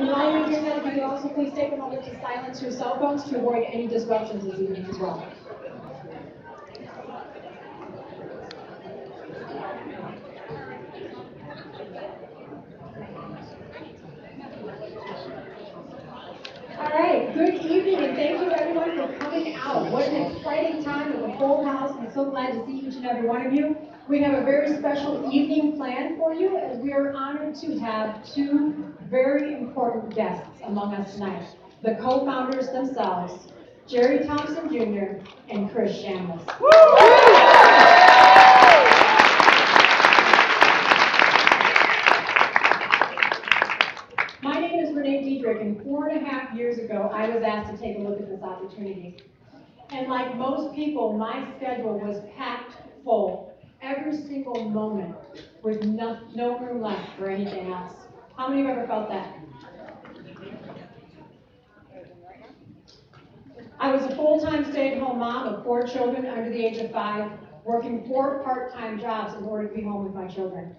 And while you're doing that, if you could also please take a moment to silence your cell phones to avoid any disruptions this evening as well. All right, good evening, and thank you everyone for coming out. What an exciting time with a full house. I'm so glad to see each and every one of you. We have a very special evening planned for you as we are honored to have two very important guests among us tonight. The co-founders themselves, Jerry Thompson Jr. and Chris Shamlis. My name is Renee Diedrick, and 4.5 years ago, I was asked to take a look at this opportunity. And like most people, my schedule was packed full, every single moment, with no room left for anything else. How many have ever felt that? I was a full-time stay-at-home mom of 4 children under the age of 5, working 4 part-time jobs in order to be home with my children.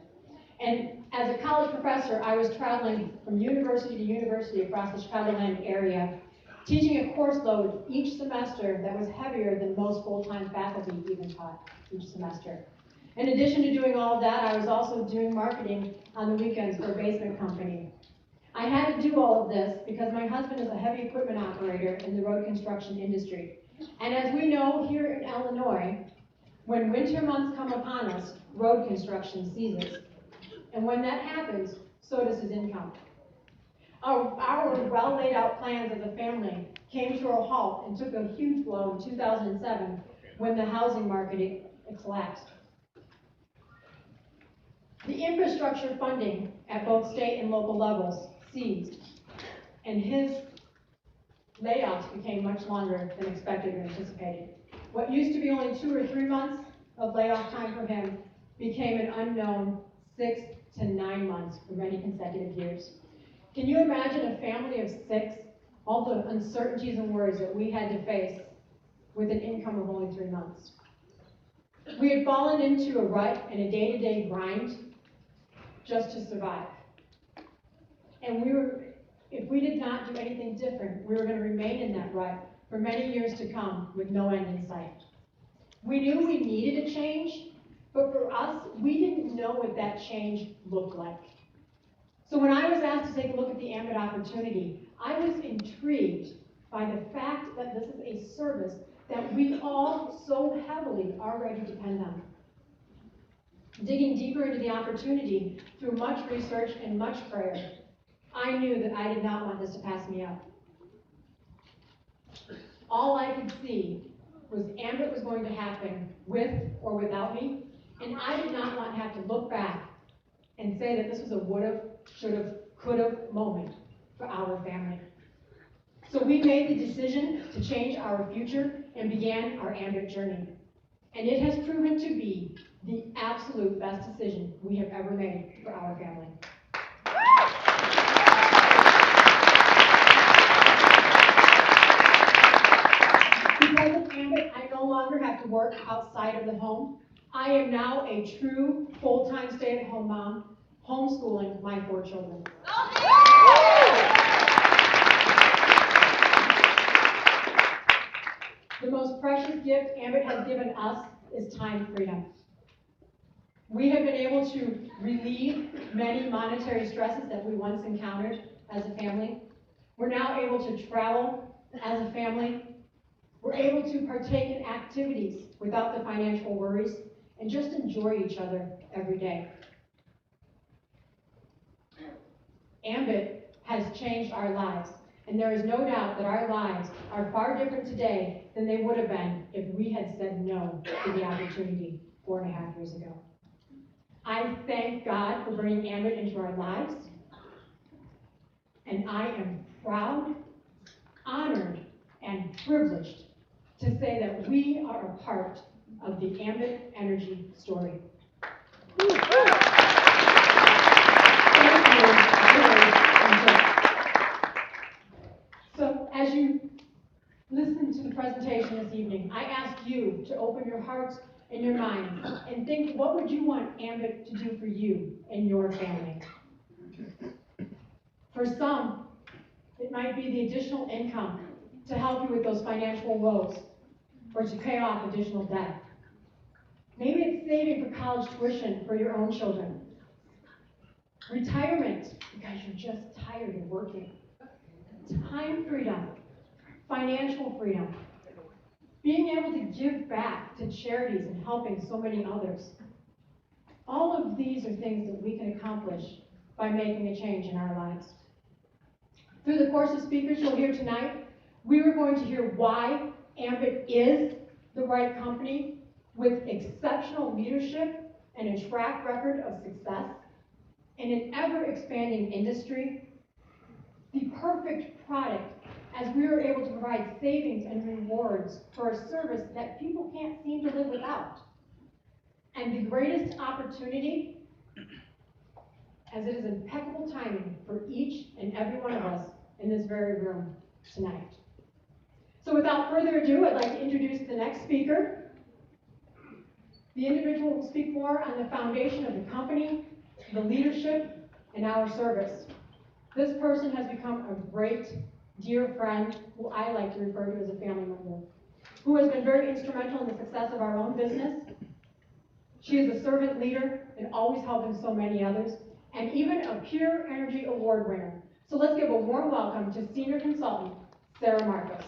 And as a college professor, I was traveling from university to university across the Chicagoland area, teaching a course load each semester that was heavier than most full-time faculty even taught each semester. In addition to doing all of that, I was also doing marketing on the weekends for a basement company. I had to do all of this because my husband is a heavy equipment operator in the road construction industry. And as we know here in Illinois, when winter months come upon us, road construction ceases. And when that happens, so does his income. Our well laid out plans as a family came to a halt and took a huge blow in 2007 when the housing market collapsed. The infrastructure funding at both state and local levels ceased, and his layoffs became much longer than expected or anticipated. What used to be only 2 or 3 months of layoff time for him became an unknown 6 to 9 months for many consecutive years. Can you imagine a family of 6, all the uncertainties and worries that we had to face with an income of only 3 months? We had fallen into a rut and a day-to-day grind just to survive. And if we did not do anything different, we were going to remain in that rut for many years to come with no end in sight. We knew we needed a change, but for us, we didn't know what that change looked like. So when I was asked to take a look at the Ambit opportunity, I was intrigued by the fact that this is a service that we all so heavily already depend on. Digging deeper into the opportunity through much research and much prayer, I knew that I did not want this to pass me up. All I could see was Ambit was going to happen with or without me, and I did not want to have to look back and say that this was a would've, should've, could've moment for our family. So we made the decision to change our future and began our Ambit journey. And it has proven to be the absolute best decision we have ever made for our family. Because of Ambit, I no longer have to work outside of the home. I am now a true full-time stay-at-home mom, homeschooling my 4 children. The most precious gift Ambit has given us is time freedom. We have been able to relieve many monetary stresses that we once encountered as a family. We're now able to travel as a family. We're able to partake in activities without the financial worries and just enjoy each other every day. Ambit has changed our lives, and there is no doubt that our lives are far different today than they would have been if we had said no to the opportunity 4.5 years ago. I thank God for bringing Ambit into our lives, and I am proud, honored, and privileged to say that we are a part of the Ambit Energy story. Thank you, Jerry and Dick. So as you listen to the presentation this evening, I ask you to open your hearts and your minds and think, what would you want Ambit to do for you and your family? For some, It might be the additional income to help you with those financial woes or to pay off additional debt. Maybe it's saving for college tuition for your own children. Retirement, because you're just tired of working. Time freedom, financial freedom. Being able to give back to charities and helping so many others. All of these are things that we can accomplish by making a change in our lives. Through the course of speakers you'll hear tonight, we are going to hear why Ambit is the right company with exceptional leadership and a track record of success in an ever-expanding industry, the perfect product as we are able to provide savings and rewards for a service that people can't seem to live without. And the greatest opportunity, as it is impeccable timing for each and every one of us in this very room tonight. So without further ado, I'd like to introduce the next speaker. The individual will speak more on the foundation of the company, the leadership, and our service. This person has become a great, dear friend, who I like to refer to as a family member, who has been very instrumental in the success of our own business. She is a servant leader and always helping so many others, and even a Pure Energy Award winner. So let's give a warm welcome to Senior Consultant, Sarah Marcus.